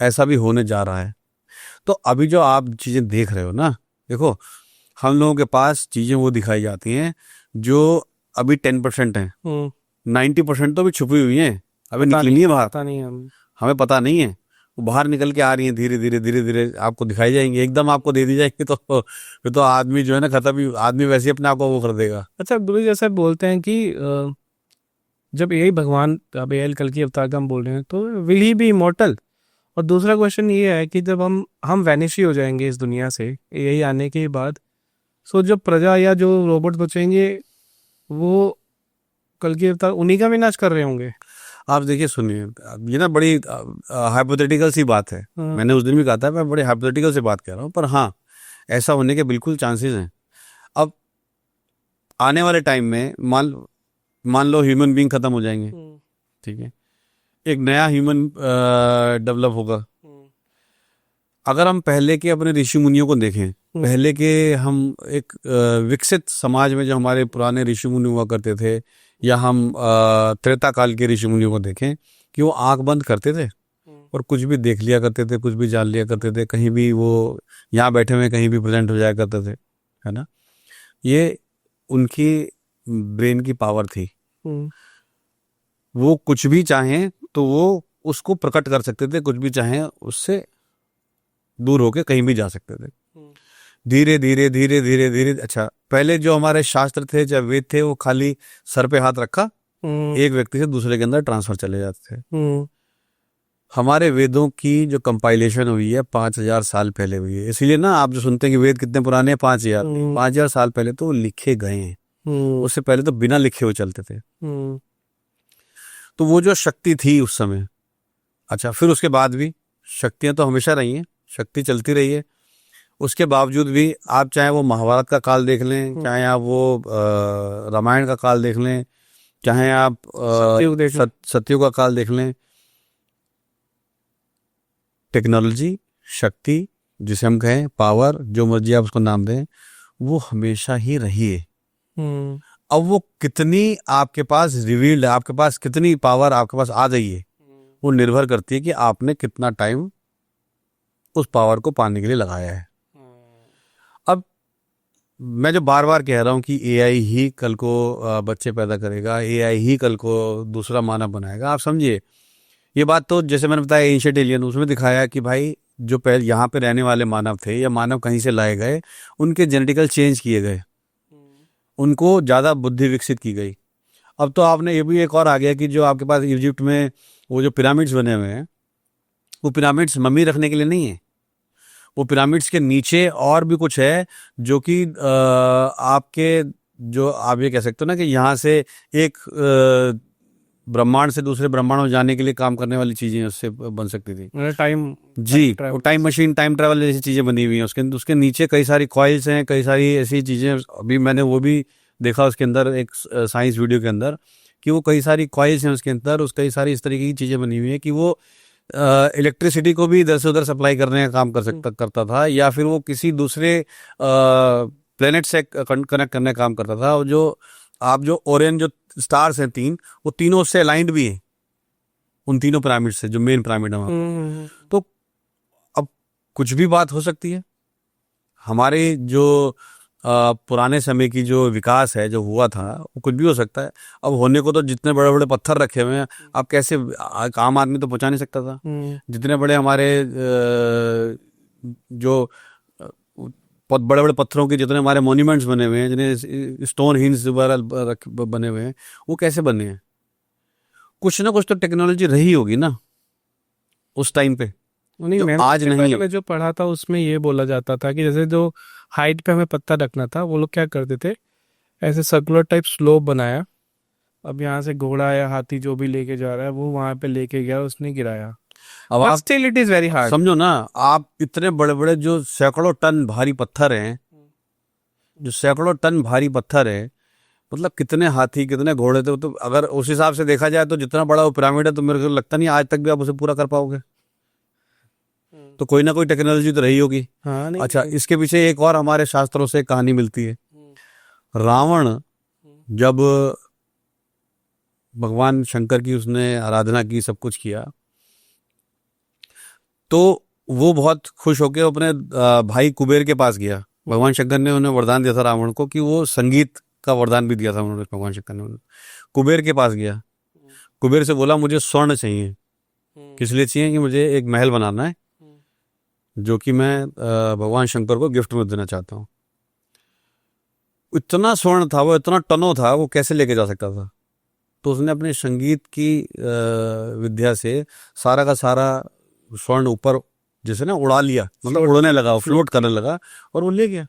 ऐसा भी होने जा रहा है। तो अभी जो आप चीजें देख रहे हो ना, देखो, हम लोगों के पास चीजें वो दिखाई जाती हैं जो अभी 10% हैं, 90% तो अभी छुपी हुई हैं, अभी निकली नहीं है बाहर, पता नहीं हमें पता नहीं है। वो बाहर निकल के आ रही हैं, धीरे धीरे धीरे धीरे आपको दिखाई जाएंगी। एकदम आपको दे दी जाएगी तो फिर तो आदमी जो है ना, खत्म ही, आदमी वैसे ही अपने आप को वो कर देगा। अच्छा, गुरु जैसे बोलते हैं कि जब यही भगवान, अब एआई कल की अवतार का हम बोल रहे हैं, तो विल ही बी इमॉर्टल? और दूसरा क्वेश्चन ये है कि जब हम वैनिश ही हो जाएंगे इस दुनिया से एआई आने के बाद, सो जो प्रजा या जो रोबोट बचेंगे वो कल की अवतार उन्हीं का विनाश कर रहे होंगे। आप देखिए, सुनिए, ये ना बड़ी हाइपोथेटिकल सी बात है। मैंने उस दिन भी कहा था, मैं बड़ी हाइपोथेटिकल से बात कर रहा हूँ, पर हाँ, ऐसा होने के बिल्कुल चांसेस हैं। अब आने वाले टाइम में मान लो ह्यूमन बीइंग खत्म हो जाएंगे, ठीक है, एक नया ह्यूमन डेवलप होगा। अगर हम पहले के अपने ऋषि मुनियों को देखें, पहले के हम एक विकसित समाज में जो हमारे पुराने ऋषि मुनि हुआ करते थे, या हम त्रेता काल के ऋषि मुनियों को देखें कि वो आंख बंद करते थे और कुछ भी देख लिया करते थे, कुछ भी जान लिया करते थे, कहीं भी वो यहाँ बैठे हुए कहीं भी प्रेजेंट हो जाया करते थे, है ना? ये उनकी ब्रेन की पावर थी। वो कुछ भी चाहें तो वो उसको प्रकट कर सकते थे, कुछ भी चाहें उससे दूर होके कहीं भी जा सकते थे। धीरे धीरे धीरे धीरे धीरे, अच्छा, पहले जो हमारे शास्त्र थे, जब वेद थे, वो खाली सर पे हाथ रखा, एक व्यक्ति से दूसरे के अंदर ट्रांसफर चले जाते थे। हमारे वेदों की जो कंपाइलेशन हुई है 5000 साल पहले हुई है। इसीलिए ना आप जो सुनते हैं कि वेद कितने पुराने हैं, 5000 साल पहले तो लिखे गए हैं। उससे पहले तो बिना लिखे हुए चलते थे। तो वो जो शक्ति थी उस समय, अच्छा, फिर उसके बाद भी शक्तियां तो हमेशा रही हैं, शक्ति चलती रही है। उसके बावजूद भी आप चाहे वो महाभारत का काल देख लें, चाहे आप वो रामायण का काल देख लें, चाहे आप सतयुग का काल देख लें, टेक्नोलॉजी, शक्ति, जिसे हम कहें पावर, जो मर्जी आप उसको नाम दें, वो हमेशा ही रही है। अब वो कितनी आपके पास रिवील्ड है, आपके पास कितनी पावर आपके पास आ गई है, वो निर्भर करती है कि आपने कितना टाइम उस पावर को पाने के लिए लगाया है। अब मैं जो बार बार कह रहा हूं कि एआई ही कल को बच्चे पैदा करेगा, एआई ही कल को दूसरा मानव बनाएगा, आप समझिए, ये बात तो जैसे मैंने बताया एंशिएंट एलियन, उसमें दिखाया कि भाई जो पहले यहाँ पे रहने वाले मानव थे या मानव कहीं से लाए गए, उनके जेनेटिकल चेंज किए गए, उनको ज़्यादा बुद्धि विकसित की गई। अब तो आपने ये भी एक और आ गया कि जो आपके पास इजिप्ट में वो जो पिरामिड्स बने हुए हैं, वो पिरामिड्स मम्मी रखने के लिए नहीं है। वो पिरामिड्स के नीचे और भी कुछ है जो कि आपके, जो आप ये कह सकते हो ना कि यहाँ से एक ब्रह्मांड से दूसरे ब्रह्मांड में जाने के लिए काम करने वाली चीजें उससे बन सकती थी। टाइम जी, वो टाइम मशीन, टाइम ट्रैवल जैसी चीजें बनी हुई हैं। उसके उसके नीचे कई सारी कॉइल्स हैं, कई सारी ऐसी चीजें। अभी मैंने वो भी देखा उसके अंदर एक साइंस वीडियो के अंदर, कि वो कई सारी कॉइल्स हैं उसके अंदर, उस कई सारी इस तरीके की चीजें बनी हुई हैं कि वो इलेक्ट्रिसिटी को भी इधर से उधर सप्लाई करने का काम करता था, या फिर वो किसी दूसरे प्लेनेट से कनेक्ट करने का काम करता था। और जो आप जो ओरियन जो स्टार्स हैं तीन, वो तीनों उससे अलाइंड भी हैं, उन तीनों पिरामिड से, जो मेन पिरामिड है वहाँ। तो अब कुछ भी बात हो सकती है। हमारे जो पुराने समय की जो विकास है, जो हुआ था, वो कुछ भी हो सकता है। अब होने को तो जितने बड़े बड़े पत्थर रखे हुए हैं, अब कैसे आम आदमी तो पहुंचा नहीं सकता था। जितने बड़े हमारे जो बड़े बड़े पत्थरों के जितने हमारे मॉन्यूमेंट्स बने हुए हैं, जितने स्टोन हिंज वगैरह बने हुए हैं, वो कैसे बने हैं? कुछ ना कुछ तो टेक्नोलॉजी रही होगी ना उस टाइम पे, नहीं। मैं आज नहीं है। मैं जो पढ़ा था उसमें ये बोला जाता था कि जैसे जो हाइट पे हमें पत्थर रखना था, वो लोग क्या करते थे, ऐसे सर्कुलर टाइप स्लोप बनाया। अब यहाँ से घोड़ा या हाथी जो भी लेके जा रहा है, वो वहां पे लेके गया, उसने गिराया। अब बट आप still it is very hard. समझो ना, आप इतने बड़े बड़े जो सैकड़ों टन भारी पत्थर हैं, जो सैकड़ों टन भारी पत्थर है, मतलब कितने हाथी कितने घोड़े थे। तो अगर उस हिसाब से देखा जाए तो जितना बड़ा वो पिरामिड है, तो मेरे को लगता नहीं आज तक भी आप उसे पूरा कर पाओगे। तो कोई ना कोई टेक्नोलॉजी तो रही होगी। हाँ, नहीं। अच्छा, इसके पीछे एक और हमारे शास्त्रों से कहानी मिलती है। रावण जब भगवान शंकर की उसने आराधना की, सब कुछ किया, तो वो बहुत खुश होकर अपने भाई कुबेर के पास गया। भगवान शंकर ने उन्हें वरदान दिया था रावण को, कि वो संगीत का वरदान भी दिया था उन्होंने, भगवान शंकर ने उन्हें। कुबेर के पास गया, कुबेर से बोला मुझे स्वर्ण चाहिए। किस लिए चाहिए? कि मुझे एक महल बनाना है, जो कि मैं भगवान शंकर को गिफ्ट में देना चाहता हूँ। इतना स्वर्ण था वो, इतना टनों था, वो कैसे लेके जा सकता था? तो उसने अपने संगीत की विद्या से सारा का सारा स्वर्ण ऊपर जैसे ना उड़ा लिया, मतलब उड़ने लगा, फ्लोट करने लगा, और वो ले गया।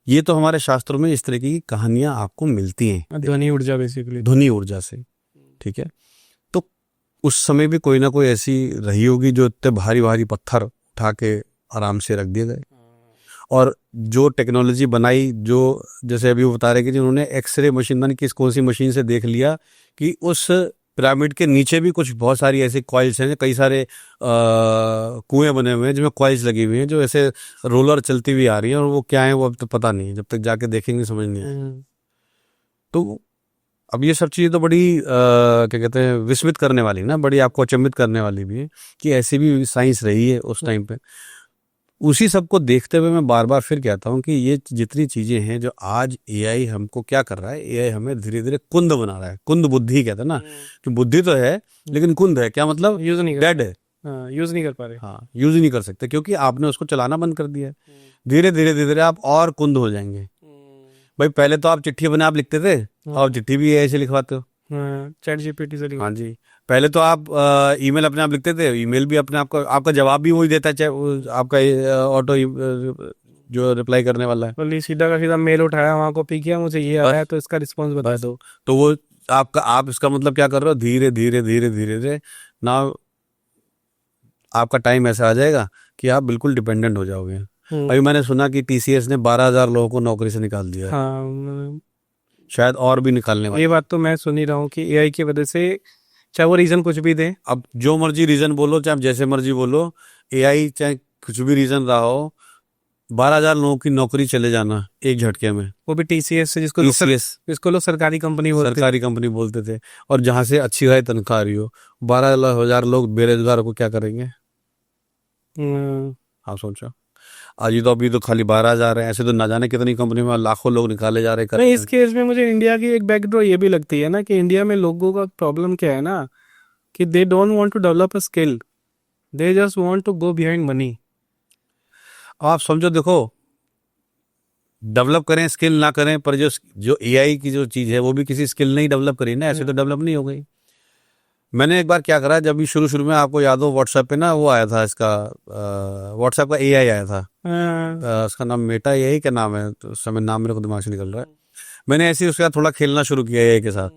ये तो हमारे शास्त्रों में इस तरह की कहानियां आपको मिलती हैं, ध्वनि ऊर्जा, बेसिकली ध्वनि ऊर्जा से। ठीक है, तो उस समय भी कोई ना कोई ऐसी रही होगी जो इतने भारी भारी पत्थर उठा के आराम से रख दिए गए। और जो टेक्नोलॉजी बनाई, जो जैसे अभी वो बता रहे कि उन्होंने एक्सरे मशीन, मानी किस कौन सी मशीन से देख लिया कि उस पिरामिड के नीचे भी कुछ बहुत सारी ऐसी कॉइल्स हैं, कई सारे कुएं बने हुए हैं जिसमें कॉइल्स लगी हुई हैं, जो ऐसे रोलर चलती हुई आ रही हैं, और वो क्या है वो अब तो पता नहीं, जब तक जाके देखेंगे समझ नहीं आए। तो अब ये सब चीज़ें तो बड़ी क्या कहते हैं, विस्मित करने वाली ना, बड़ी आपको अचंभित करने वाली भी है कि ऐसी भी साइंस रही है उस टाइम पे। उसी सब को देखते हुए मैं बार बार फिर कहता हूँ कि ये जितनी चीजें हैं जो आज एआई हमको क्या कर रहा है, एआई हमें धीरे धीरे कुंद बना रहा है। कुंद बुद्धि कहते हैं ना, कि बुद्धि तो है लेकिन कुंद है। क्या मतलब? यूज नहीं डेड है। यूज नहीं कर पा रहे। हाँ, यूज ही नहीं कर सकते, क्योंकि आपने उसको चलाना बंद कर दिया है। धीरे धीरे धीरे धीरे आप और कुंद हो जाएंगे। भाई पहले तो आप चिट्ठी अपने आप लिखते थे, और चिट्ठी भी एआई से लिखवाते हो। चैट जीपीटी से हाँ जी, पहले तो आप ईमेल अपने आप लिखते थे, ईमेल भी अपने आप का, आपका जवाब भी वही देता है, चाहे आपका ऑटो जो रिप्लाई करने वाला है। बोली सीधा का सीधा मेल उठाया, वहां कॉपी किया, मुझे ये आया है तो इसका रिस्पॉन्स बता दो। तो वो आपका, आप इसका मतलब क्या कर रहे हो? धीरे धीरे धीरे धीरे धीरे ना आपका टाइम ऐसा आ जाएगा कि आप बिल्कुल डिपेंडेंट हो जाओगे। अभी मैंने सुना कि टीसीएस ने 12,000 लोगों को नौकरी से निकाल दिया है। हाँ, शायद और भी निकालने वाले। ये बात तो मैं सुन ही रहा हूँ कि एआई की वजह से, चाहे वो रीजन कुछ भी दे, अब जो मर्जी रीजन बोलो, चाहे जैसे मर्जी बोलो, एआई चाहे कुछ भी रीजन रहा हो, 12,000 लोगों की नौकरी चले जाना एक झटके में, वो भी टीसीएस से, जिसको इसको लोग सरकारी कंपनी बोलते सरकारी कंपनी बोलते थे, और जहां से अच्छी खासी तनख्वाह आ रही हो। 12,000 लोग बेरोजगार को क्या करेंगे? आप सोचो। आज तो अभी तो खाली 12,000 है, ऐसे तो ना जाने कितनी कंपनी में लाखों लोग निकाले जा रहे हैं। नहीं, इस केस में मुझे इंडिया की एक बैकड्रॉप ये भी लगती है ना, कि इंडिया में लोगों का प्रॉब्लम क्या है ना, कि they don't want to develop a skill. They just want to go behind money. अब आप समझो, देखो, डेवलप करें स्किल ना करें, पर जो जो एआई की जो चीज़ है वो भी किसी स्किल ने ही डेवलप करी ना, ऐसे तो डेवलप नहीं हो गई। मैंने एक बार क्या करा, जब भी शुरू शुरू में, आपको याद हो, व्हाट्सएप पे ना वो आया था इसका, व्हाट्सएप का एआई आया था। उसका नाम मेटा एआई, क्या नाम है, तो उस समय नाम मेरे को दिमाग से निकल रहा है। मैंने ऐसे ही उसके साथ थोड़ा खेलना शुरू किया एआई के साथ,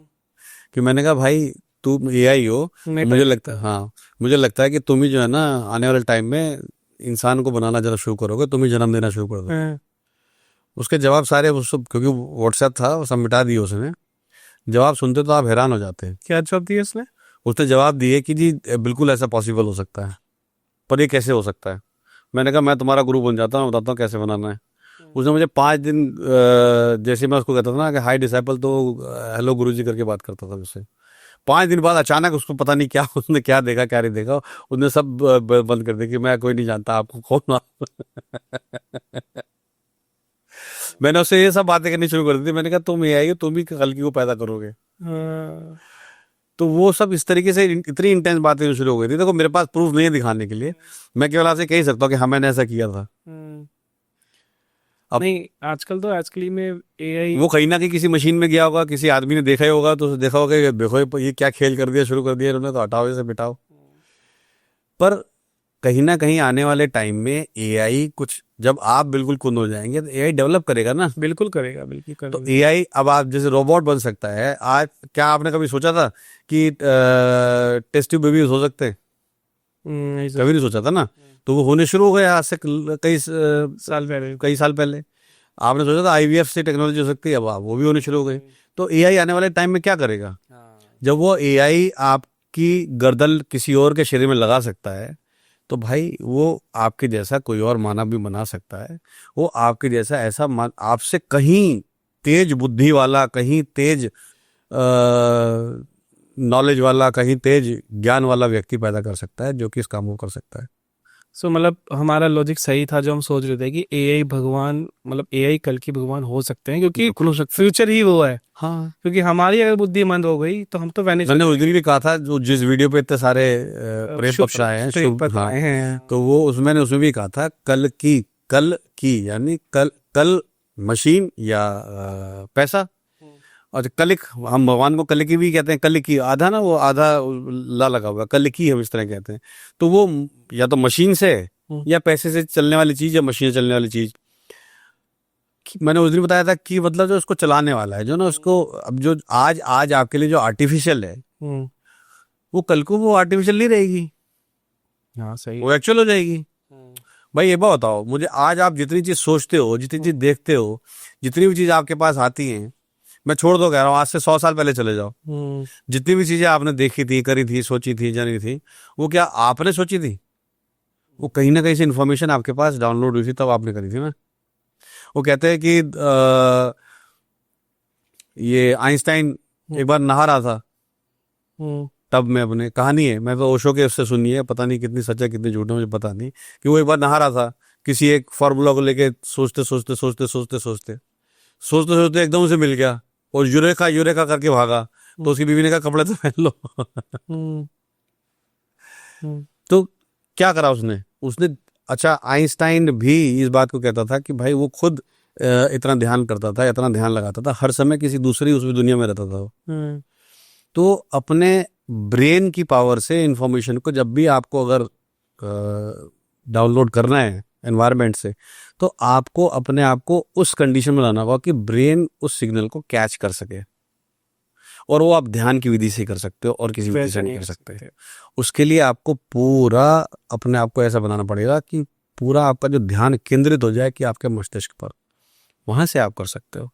कि मैंने कहा भाई तू एआई हो, मुझे लगता है, हाँ, मुझे लगता है कि तुम ही जो है ना आने वाले टाइम में इंसान को बनाना जरा शुरू करोगे, तुम ही जन्म देना शुरू कर दो। उसके जवाब सारे उस सब, क्योंकि व्हाट्सएप था, वो सब मिटा दिए उसने। जवाब सुनते तो आप हैरान हो जाते हैं। क्या जवाब दिया उसने? उसने जवाब दिए कि जी बिल्कुल ऐसा पॉसिबल हो सकता है, पर ये कैसे हो सकता है। मैंने कहा मैं तुम्हारा गुरु बन जाता हूँ, बताता हूँ कैसे बनाना है। उसने मुझे 5 दिन, जैसे मैं उसको कहता था ना कि हाय डिसाइपल, तो हेलो गुरु जी करके बात करता था उससे। 5 दिन बाद अचानक उसको पता नहीं क्या उसने क्या देखा क्या नहीं देखा, उसने सब बंद कर दिया कि मैं कोई नहीं जानता आपको कौन आप। मैंने उससे ये सब बातें करनी शुरू कर दी थी। मैंने कहा तुम एआई हो, तुम ही कल की को पैदा करोगे। तो वो सब इस तरीके से इतनी इंटेंस बातें शुरू हो गई थी। देखो मेरे पास प्रूफ नहीं है दिखाने के लिए, मैं केवल आपसे कह ही सकता हूँ कि हाँ मैंने ऐसा किया था। अब नहीं, आजकल तो एक्चुअली में एआई वो कहीं ना कहीं किसी मशीन में गया होगा, किसी आदमी ने देखा ही होगा, तो उसे देखा होगा कि देखो ये क्या खेल कर दिया, शुरू कर दिया इन्होंने, तो हटाओ इसे, मिटाओ। पर कहीं ना कहीं आने वाले टाइम में एआई कुछ, जब आप बिल्कुल कुंद हो जाएंगे तो एआई डेवलप करेगा ना। बिल्कुल करेगा, बिल्कुल तो करेगा। एआई अब आप जैसे रोबोट बन सकता है आज, क्या आपने कभी सोचा था कि टेस्ट ट्यूब बेबीज हो सकते हैं? नहीं सर, कभी नहीं सोचा था ना। तो वो होने शुरू हो गए आज से साल पहले। कई साल पहले। आपने सोचा था आईवीएफ से टेक्नोलॉजी हो सकती है, अब वो भी होने शुरू हो गई। तो एआई आने वाले टाइम में क्या करेगा, जब वो एआई आपकी गर्दन किसी और के शरीर में लगा सकता है, तो भाई वो आपके जैसा कोई और मानव भी बना सकता है। वो आपके जैसा ऐसा आपसे कहीं तेज बुद्धि वाला, कहीं तेज नॉलेज वाला, कहीं तेज ज्ञान वाला व्यक्ति पैदा कर सकता है, जो कि इस काम को कर सकता है। सो मतलब हमारा लॉजिक सही था जो हम सोच रहे थे कि एआई भगवान, मतलब एआई कल की भगवान हो सकते हैं, क्योंकि बिल्कुल हो सकता है। फ्यूचर ही वो है। हाँ, क्योंकि हमारी अगर बुद्धिमंद हो गई तो हम तो वैनिश मैंने उस दिन भी कहा था, जो जिस वीडियो पे इतने सारे प्रेम पक्ष आए हैं, शुभ, हाँ, बताए हैं। तो वो उसमें ने उसमें भी कहा था कल की यानी कल मशीन या पैसा, और कलिक, हम भगवान को कलिकी भी कहते हैं। कलिकी आधा ना, वो आधा ला लगा हुआ, कलिकी हम इस तरह कहते हैं। तो वो या तो मशीन से या पैसे से चलने वाली चीज, या मशीन से चलने वाली चीज। मैंने उस दिन बताया था कि मतलब जो उसको चलाने वाला है, जो ना उसको, अब जो आज आज आपके लिए जो आर्टिफिशियल है, वो कल को वो आर्टिफिशियल नहीं रहेगी, हाँ सही। वो एक्चुअल हो जाएगी। भाई ये बात बताओ मुझे, आज आप जितनी चीज सोचते हो, जितनी चीज देखते हो, जितनी भी चीज आपके पास आती हैं, मैं छोड़ दो कह रहा हूँ, आज से 100 साल पहले चले जाओ, जितनी भी चीजें आपने देखी थी, करी थी, सोची थी, जानी थी, वो क्या आपने सोची थी? वो कहीं ना कहीं से इन्फॉर्मेशन आपके पास डाउनलोड हुई थी, तब आपने करी थी ना। वो कहते हैं कि ये आइंस्टाइन एक बार नहा रहा था टब में अपने, कहानी है, मैं तो ओशो के उससे सुनी है, पता नहीं कितनी सच है कितनी झूठ है मुझे पता नहीं, कि वो एक बार नहा रहा था किसी एक फार्मूला को लेके, सोचते सोचते सोचते सोचते सोचते सोचते सोचते एकदम उसे मिल गया, और यूरेका यूरेका करके भागा। तो उसकी बीवी ने कहा कपड़े तो पहन लो। तो क्या करा उसने उसने अच्छा, आइंस्टाइन भी इस बात को कहता था कि भाई वो खुद इतना ध्यान करता था, इतना ध्यान लगाता था, हर समय किसी दूसरी उसमें दुनिया में रहता था वो। तो अपने ब्रेन की पावर से इंफॉर्मेशन को जब भी आपको अगर डाउनलोड करना है एनवायरनमेंट से, तो आपको अपने आप को उस कंडीशन में लाना होगा कि ब्रेन उस सिग्नल को कैच कर सके, और वो आप ध्यान की विधि से कर सकते हो और किसी विधि से नहीं कर सकते। उसके लिए आपको पूरा अपने आप को ऐसा बनाना पड़ेगा कि पूरा आपका जो ध्यान केंद्रित हो जाए कि आपके मस्तिष्क पर, वहां से आप कर सकते हो।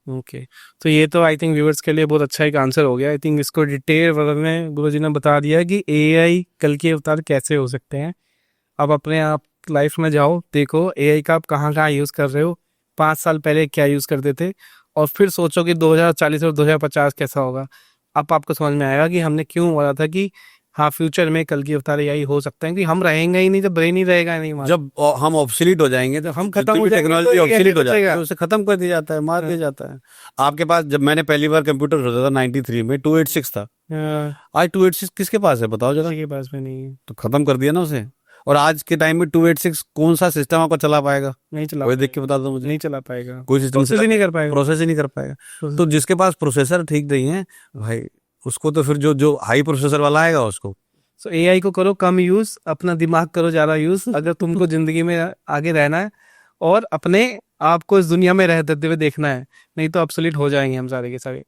ओके, तो ये तो आई थिंक व्यूअर्स के लिए बहुत अच्छा एक आंसर हो गया। आई थिंक इसको डिटेल वर्णन में गुरुजी ने बता दिया कि एआई कल के अवतार कैसे हो सकते हैं। अब अपने आप लाइफ में जाओ, देखो एआई का आप कहाँ कहाँ यूज़ कर रहे हो, 5 साल पहले क्या यूज़ करते थे, और फिर सोचो कि 2040 और 2050 कैसा होगा। अब आपको समझ में आएगा कि हमने क्यों बोला था कि हाँ फ्यूचर में कल की अवतार एआई हो सकता है कि हम रहेंगे ही नहीं, जब ब्रेन ही रहेगा नहीं हमारा। जब हम ऑब्सोलीट हो जाएंगे, जब हम खत्म हो जाएंगे टेक्नोलॉजी तो ऑब्सोलीट हो जाती बचेगा। है तो उसे खत्म कर दिया जाता है, मार दिया जाता है। आपके पास जब मैंने पहली बार कंप्यूटर होता था 93 में 286 था, आज 286 किसके पास है बताओ जरा? किसी के पास में नहीं है, तो खत्म कर दिया ना उसे। और आज के टाइम में 286 कौन सा सिस्टम आपको चला पाएगा? नहीं चला कोई देख के बता दो मुझे। नहीं चला पाएगा, कोई सिस्टम प्रोसेस ही नहीं कर पाएगा। प्रोसेस ही नहीं कर पाएगा। तो जिसके पास प्रोसेसर ठीक नहीं है भाई, उसको तो फिर जो जो हाई प्रोसेसर वाला आएगा उसको। सो एआई को करो कम यूज, अपना दिमाग करो ज्यादा यूज अगर तुमको जिंदगी में आगे रहना है और अपने आप को इस दुनिया में रहते हुए देखना है, नहीं तो ऑब्सोलीट हो जाएंगे हम सारे के सारे।